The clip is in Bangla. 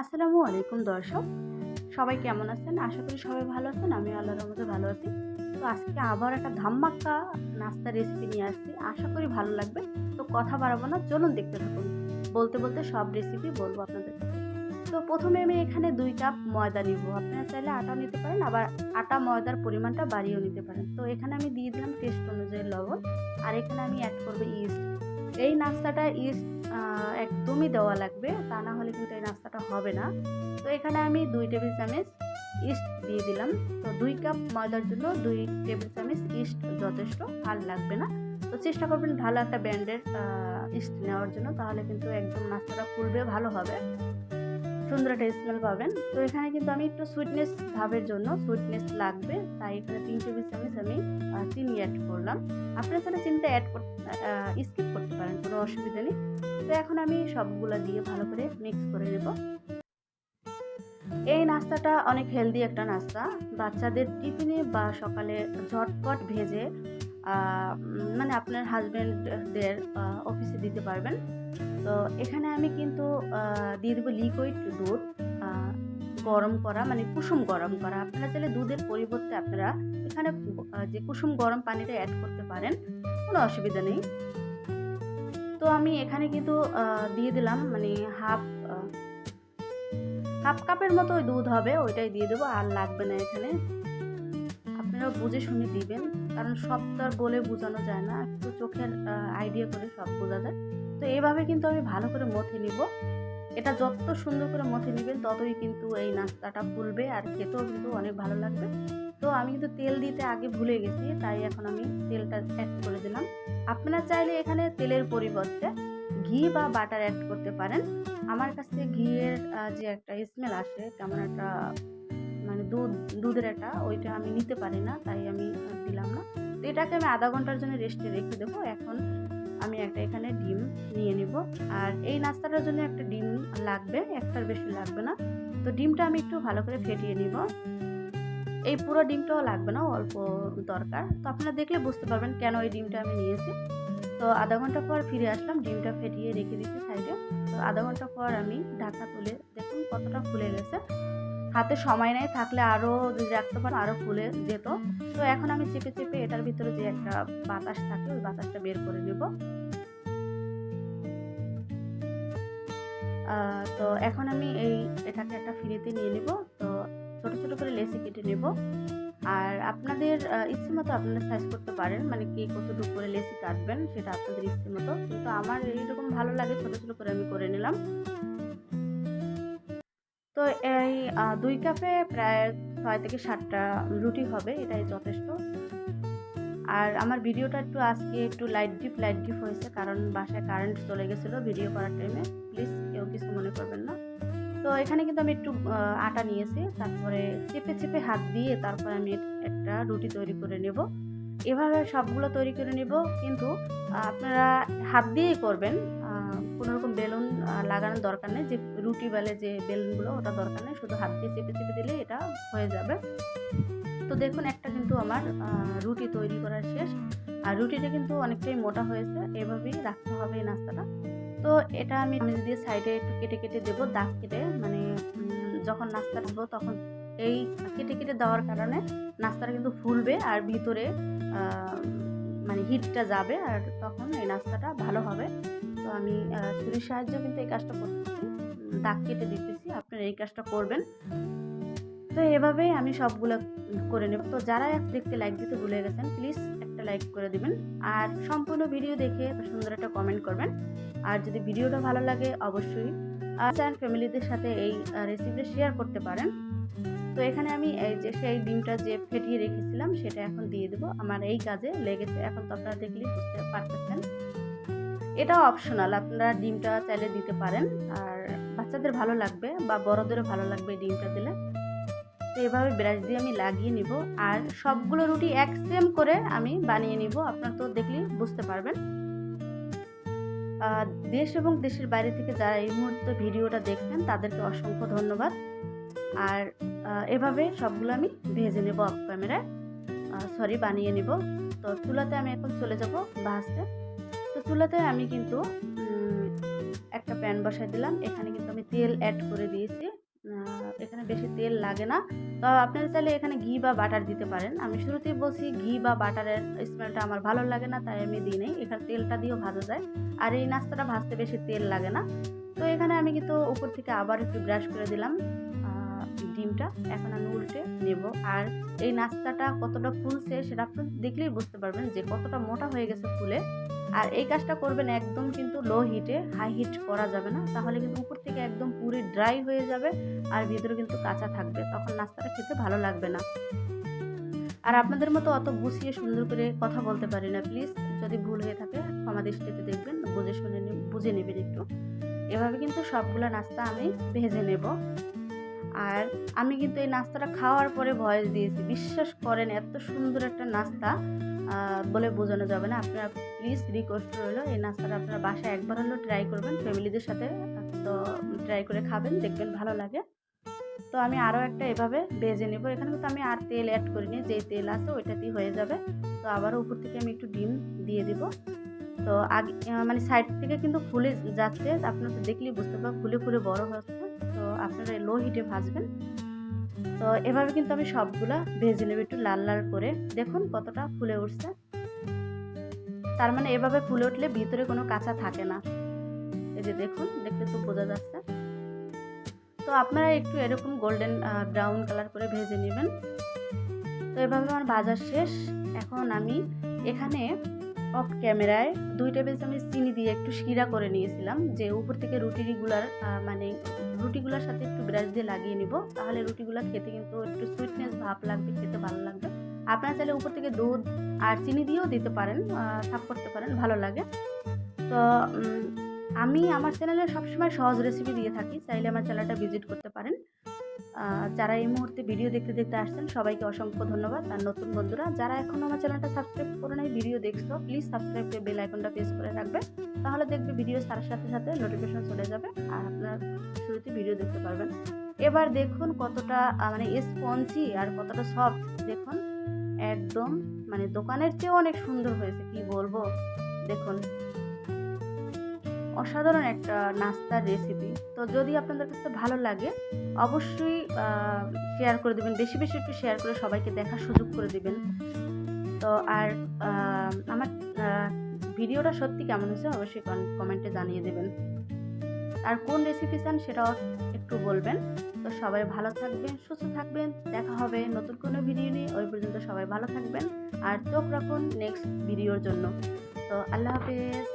আসসালামু আলাইকুম দর্শক, সবাই কেমন আছেন? আশা করি সবাই ভালো আছেন। আমি আল্লাহর রহমতে ভালো আছি। তো আজকে আবার একটা ধামাকা নাস্তার রেসিপি নিয়ে আসছি। আশা করি ভালো লাগবে। তো কথা বাড়াবো না, চলুন দেখতে থাকুন। বলতে বলতে সব রেসিপি বলবো আপনাদের। তো প্রথমে আমি এখানে 2 কাপ ময়দা নিব। আপনারা চাইলে আটাও নিতে পারেন, আবার আটা ময়দার পরিমাণটা বাড়িয়েও নিতে পারেন। তো এখানে আমি দিয়ে দিলাম টেস্ট অনুযায়ী লবণ, আর এখানে আমি অ্যাড করব ইস্ট। এই নাস্তাটা ইস্ট একদমই দেওয়া লাগবে, তা না হলে কিন্তু এই নাস্তাটা হবে না। তো এখানে আমি 2 টেবিল চামচ ইস্ট দিয়ে দিলাম। তো 2 কাপ ময়দার জন্য 2 টেবিল চামচ ইস্ট যথেষ্ট, আর লাগবে না। তো চেষ্টা করবেন ভালো একটা ব্র্যান্ডের ইস্ট নেওয়ার জন্য, তাহলে কিন্তু একদম নাস্তাটা ফুলবে, ভালো হবে, সুন্দর একটা স্মেল পাবেন। তো এখানে কিন্তু আমি একটু সুইটনেস ভাবের জন্য সুইটনেস লাগবে, তাই এখানে 3 টেবিল চামচ আমি চিনি অ্যাড করলাম। আপনারা চাইলে চিনিটা স্কিপ করতে পারেন, কোনো অসুবিধা নেই। তো এখন আমি সবগুলা দিয়ে ভালো করে মিক্স করে নেব। এই নাস্তাটা অনেক হেলদি একটা নাস্তা, বাচ্চাদের টিফিনে বা সকালে ঝটপট ভেজে মানে আপনার হাজব্যান্ডদের অফিসে দিতে পারবেন। তো এখানে আমি কিন্তু দিয়ে দেবো লিকুইড দুধ, গরম করা, মানে কুসুম গরম করা। আপনারা চাইলে দুধের পরিবর্তে আপনারা এখানে যে কুসুম গরম পানিটা অ্যাড করতে পারেন, কোনো অসুবিধা নেই। তো আমি এখানে কিন্তু দিয়ে দিলাম, মানে হাফ কাপের মতো ওই দুধ হবে, ওইটাই দিয়ে দেবো, আর লাগবে না এখানে। আপনারা বুঝে শুনে দিবেন, কারণ সব তো আর বলে বোঝানো যায় না, একটু চোখের আইডিয়া করে সব বোঝা যায়। তো এইভাবে কিন্তু আমি ভালো করে মথে নিব। এটা যত সুন্দর করে মথে নেবেন ততই কিন্তু এই নাস্তাটা ফুলবে, আর খেতেও কিন্তু অনেক ভালো লাগবে। তো আমি কিন্তু তেল দিতে আগে ভুলে গেছি, তাই এখন আমি তেলটা অ্যাড করে দিলাম। আপনারা চাইলে এখানে তেলের পরিবর্তে ঘি বা বাটার অ্যাড করতে পারেন। আমার কাছে ঘিয়ের যে একটা স্মেল আসে, কেমন একটা, মানে দুধের একটা, ওইটা আমি নিতে পারি না, তাই আমি দিলাম না। তো এটাকে আমি আধা ঘন্টার জন্য রেস্টে রেখে দেবো। এখন আমি একটা এখানে ডিম নিয়ে নিব, আর এই নাস্তাটার জন্য একটা ডিম লাগবে, একটার বেশি লাগবে না। তো ডিমটা আমি একটু ভালো করে ফেটিয়ে নিব। এই পুরো ডিমটাও লাগবে না, অল্প দরকার। তো আপনারা দেখলে বুঝতে পারবেন কেন এই ডিমটা আমি নিয়েছি। তো আধা ঘন্টা পর ফিরে আসলাম, ডিমটা ফেটিয়ে রেখে দিচ্ছি সাইডে। তো আধা ঘন্টা পর আমি ঢাকা তুলে দেখুন কতটা ফুলে গেছে। হাতে সময় নাই, থাকলে আরও যদি রাখতে পারেন আরও ফুলে যেত। তো এখন আমি চেপে চেপে এটার ভিতরে যে একটা বাতাস থাকে, ওই বাতাসটা বের করে নেব। তো এখন আমি এটাকে একটা ফিরিতে নিয়ে নেব। তো ছোট ছোট করে লেচি কেটে নেব। আর আপনাদের ইচ্ছে মতো আপনারা সাইজ করতে পারেন, মানে কে কতটুকু করে লেচি কাটবেন সেটা আপনাদের ইচ্ছে মতো, কিন্তু আমার এইরকম ভালো লাগে, ছোট ছোট করে আমি করে নিলাম। তো এই 2 কাপে প্রায় 6 থেকে 7টা রুটি হবে, এটাই যথেষ্ট। আর আমার ভিডিওটা আজকে একটু লাইট ডিপ হয়েছে, কারণ বাসায় কারেন্ট চলে গেছিলো ভিডিও করার টাইমে। প্লিজ কেউ কিছু মনে করবেন না। তো এখানে কিন্তু আমি একটু আটা নিয়েছি, তারপরে চেপে চেপে হাত দিয়ে তারপর আমি একটা রুটি তৈরি করে নেব। এভাবে সবগুলো তৈরি করে নেব, কিন্তু আপনারা হাত দিয়েই করবেন। কোনোরকম বেলুন লাগানোর দরকার নেই, যে রুটি বেলে যে বেলুনগুলো, ওটা দরকার নেই, শুধু হাত দিয়ে চেপে চেপে দিলে এটা হয়ে যাবে। তো দেখুন একটা কিন্তু আমার রুটি তৈরি করা শেষ, আর রুটিটা কিন্তু অনেকটাই মোটা হয়েছে। এভাবেই রাখতে হবে এই নাস্তাটা। তো এটা আমি দিয়ে সাইডে একটু কেটে কেটে দেবো, দাগ কেটে, মানে যখন নাস্তা দেবো তখন এই কেটে কেটে দেওয়ার কারণে নাস্তাটা কিন্তু ফুলবে, আর ভিতরে মানে হিটটা যাবে, আর তখন এই নাস্তাটা ভালো হবে। তো আমি ছুরির সাহায্যে কিন্তু এই কাজটা করতেছি, দাগ কেটে দিতেছি, আপনারা এই কাজটা করবেন। তো এভাবেই আমি সবগুলো করে নেব। তো যারা দেখতে লাইক দিতে ভুলে গেছেন, প্লিজ একটা লাইক করে দিবেন, আর সম্পূর্ণ ভিডিও দেখে সুন্দর একটা কমেন্ট করবেন। আর যদি ভিডিওটা ভালো লাগে অবশ্যই ফ্যামিলিদের সাথে এই রেসিপিটা শেয়ার করতে পারেন। তো এখানে আমি এই যে সেই ডিমটা যে ফেটিয়ে রেখেছিলাম সেটা এখন দিয়ে দেবো, আমার এই কাজে লেগেছে। এখন তো আপনারা দেখলেই বুঝতে পারতেছেন, এটা অপশনাল, আপনারা ডিমটা চাইলে দিতে পারেন, আর বাচ্চাদের ভালো লাগবে বা বড়দেরও ভালো লাগবে এই ডিমটা দিলে। তো এভাবে ব্রাশ দিয়ে আমি লাগিয়ে নিব, আর সবগুলো রুটি এক সেম করে আমি বানিয়ে নিব। আপনারা তো দেখলেই বুঝতে পারবেন। দেশ এবং দেশের বাইরে থেকে যারা এই মুহূর্তে ভিডিওটা দেখছেন তাদেরকে অসংখ্য ধন্যবাদ। আর এভাবে সবগুলো আমি ভেজে নেব অফ ক্যামেরায়, বানিয়ে নেব। তো চুলাতে আমি এখন চলে যাব ভাজতে। তো চুলাতে আমি কিন্তু একটা প্যান বসাই দিলাম। এখানে কিন্তু আমি তেল অ্যাড করে দিয়েছি। এখানে বেশি তেল লাগে না। তো আপনারা চাইলে এখানে ঘি বা বাটার দিতে পারেন। আমি শুরুতেই বলছি ঘি বা বাটারের স্মেলটা আমার ভালো লাগে না, তাই আমি দিই নাই। এখানে তেলটা দিয়েও ভাজা যায়। আর এই নাস্তাটা ভাজতে বেশি তেল লাগে না। তো এখানে আমি কিন্তু উপর থেকে আবার একটু ব্রাশ করে দিলাম ডিমটা। এখন আমি উল্টে নেব। আর এই নাস্তাটা কতটা ফুলছে সেটা আপনি দেখলেই বুঝতে পারবেন যে কতটা মোটা হয়ে গেছে ফুলে। আর এই কাজটা করবেন একদম কিন্তু লো হিটে, হাই হিট করা যাবে না, তাহলে কিন্তু উপর থেকে একদম পুরো ড্রাই হয়ে যাবে আর ভিতরে কিন্তু কাঁচা থাকবে, তখন নাস্তাটা খেতে ভালো লাগবে না। আর আপনাদের মতো অত গুছিয়ে সুন্দর করে কথা বলতে পারি না, প্লিজ যদি ভুল হয়ে থাকে ক্ষমা দৃষ্টিতে দেখবেন, বুঝে নেবেন একটু। এভাবে কিন্তু সবগুলো নাস্তা আমি ভেজে নেব। আর আমি কিন্তু এই নাস্তাটা খাওয়ার পরে ভয়েস দিয়েছি, বিশ্বাস করেন এত সুন্দর একটা নাস্তা বলে বোঝানো যাবে না। আপনারা প্লিজ রিকোয়েস্ট রইল, এই নাস্তাটা আপনারা বাসায় একবার হলেও ট্রাই করবেন ফ্যামিলিদের সাথে। তো ট্রাই করে খাবেন, দেখবেন ভালো লাগে। তো আমি আরও একটা এভাবে ভেজে নেব। এখানে কিন্তু আমি আর তেল অ্যাড করিনি, যেই তেল আছে ওইটাতেই হয়ে যাবে। তো আবারও উপর থেকে আমি একটু ডিম দিয়ে দিব। তো আগে মানে সাইড থেকে কিন্তু ফুলে যাচ্ছে, আপনারা তো দেখলেই বুঝতে পারবেন ফুলে ফুলে বড় হচ্ছে। তো আপনারা লো হিটে ভাজবেন। তো এভাবে কিন্তু আমি সবগুলা ভেজে নেব একটু লাল লাল করে। দেখুন কতটা ফুলে উঠছে, তার মানে এভাবে ফুলে উঠলে ভিতরে কোনো কাঁচা থাকে না। এই যে দেখুন, দেখলে তো বোঝা যাচ্ছে। তো আপনারা একটু এরকম গোল্ডেন ব্রাউন কালার করে ভেজে নেবেন। তো এভাবে আমার ভাজা শেষ। এখন আমি এখানে অফ ক্যামেরায় 2 টেবিল চামচ চিনি দিয়ে একটু শিরা করে নিয়েছিলাম, যে উপর থেকে রুটিগুলার সাথে একটু ব্রাশ দিয়ে লাগিয়ে নিব, তাহলে রুটিগুলা খেতে কিন্তু একটু সুইটনেস ভাব লাগবে, খেতে ভালো লাগবে। আপনারা চাইলে উপর থেকে দুধ আর চিনি দিয়েও দিতে পারেন, সার্ভ করতে পারেন, ভালো লাগে। তো আমি আমার চ্যানেলে সবসময় সহজ রেসিপি দিয়ে থাকি, চাইলে আমার চ্যানেলটা ভিজিট করতে পারেন। যারা এই মুহূর্তে ভিডিও দেখতে দেখতে আসছেন সবাইকে অসংখ্য ধন্যবাদ। আর নতুন বন্ধুরা যারা এখনও আমার চ্যানেলটা সাবস্ক্রাইব করে নাই, ভিডিও দেখছো, প্লিজ সাবস্ক্রাইব করে বেল আইকনটা প্রেস করে রাখবে, তাহলে দেখবে ভিডিও ছাড়ার সাথে সাথে নোটিফিকেশন চলে যাবে আর আপনার শুরুতে ভিডিও দেখতে পারবেন। এবার দেখুন কতটা মানে স্পঞ্জি আর কতটা সফট, দেখুন একদম মানে দোকানের চেয়েও অনেক সুন্দর হয়েছে, কি বলবো। দেখুন অসাধারণ একটা নাস্তার রেসিপি। তো যদি আপনাদের কাছে ভালো লাগে অবশ্যই শেয়ার করে দেবেন, বেশি বেশি একটু শেয়ার করে সবাইকে দেখার সুযোগ করে দিবেন। তো আর আমার ভিডিওটা সত্যি কেমন হয়েছে অবশ্যই কমেন্টে জানিয়ে দেবেন। আর কোন রেসিপি চান সেটাও একটু বলবেন। তো সবাই ভালো থাকবেন, সুস্থ থাকবেন, দেখা হবে নতুন কোনো ভিডিও নিয়ে। ওই পর্যন্ত সবাই ভালো থাকবেন আর চোখ রাখুন নেক্সট ভিডিওর জন্য। তো আল্লাহ হাফেজ।